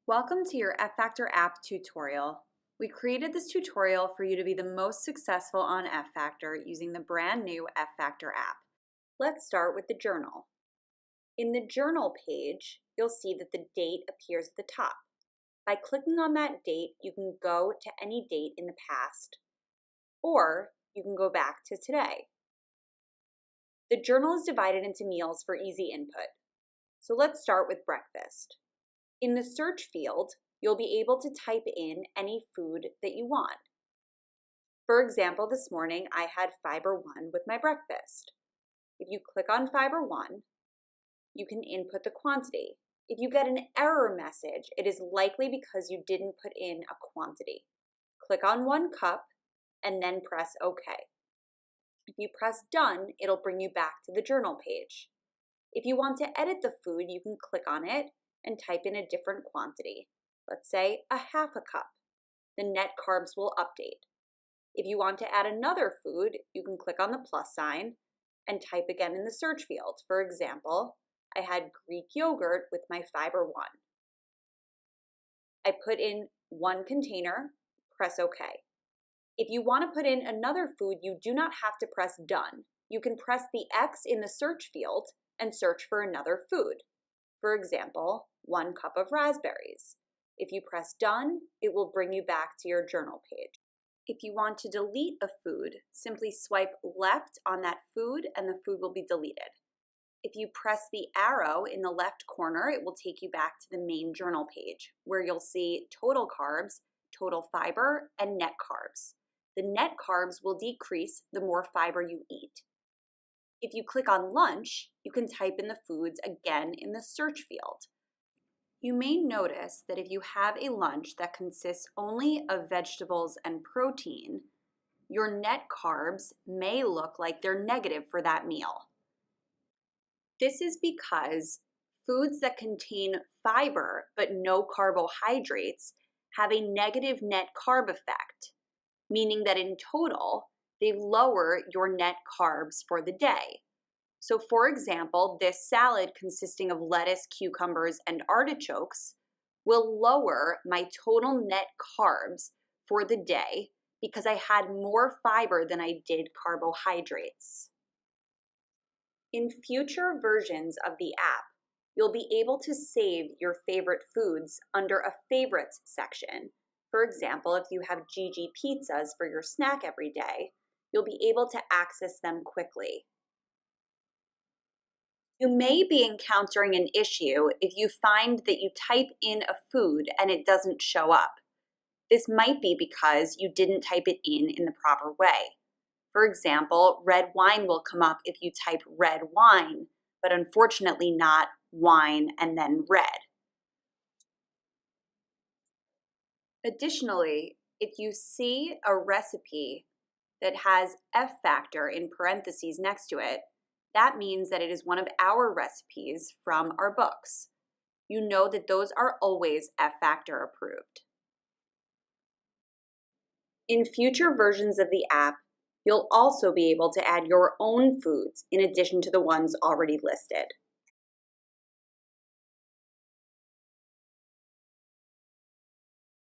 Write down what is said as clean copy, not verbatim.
Welcome to your F-Factor app tutorial. We created this tutorial for you to be the most successful on F-Factor using the brand new F-Factor app. Let's start with the journal. In the journal page, you'll see that the date appears at the top. By clicking on that date, you can go to any date in the past, or you can go back to today. The journal is divided into meals for easy input. So let's start with breakfast. In the search field, you'll be able to type in any food that you want. For example, this morning I had fiber 1 with my breakfast. If you click on fiber 1, you can input the quantity. If you get an error message, it is likely because you didn't put in a quantity. Click on 1 cup and then press OK. If you press done, it'll bring you back to the journal page. If you want to edit the food, you can click on it and type in a different quantity. Let's say a half a cup. The net carbs will update. If you want to add another food, you can click on the plus sign and type again in the search field. For example, I had Greek yogurt with my fiber 1. I put in 1 container, press OK. If you want to put in another food, you do not have to press done. You can press the X in the search field and search for another food. For example, 1 cup of raspberries. If you press done, it will bring you back to your journal page. If you want to delete a food, simply swipe left on that food and the food will be deleted. If you press the arrow in the left corner, it will take you back to the main journal page where you'll see total carbs, total fiber, and net carbs. The net carbs will decrease the more fiber you eat. If you click on lunch, you can type in the foods again in the search field. You may notice that if you have a lunch that consists only of vegetables and protein, your net carbs may look like they're negative for that meal. This is because foods that contain fiber but no carbohydrates have a negative net carb effect, meaning that in total, they lower your net carbs for the day. So for example, this salad consisting of lettuce, cucumbers, and artichokes will lower my total net carbs for the day because I had more fiber than I did carbohydrates. In future versions of the app, you'll be able to save your favorite foods under a favorites section. For example, if you have GG pizzas for your snack every day, you'll be able to access them quickly. You may be encountering an issue if you find that you type in a food and it doesn't show up. This might be because you didn't type it in the proper way. For example, red wine will come up if you type red wine, but unfortunately not wine and then red. Additionally, if you see a recipe that has F-Factor in parentheses next to it, that means that it is one of our recipes from our books. You know that those are always F-Factor approved. In future versions of the app, you'll also be able to add your own foods in addition to the ones already listed.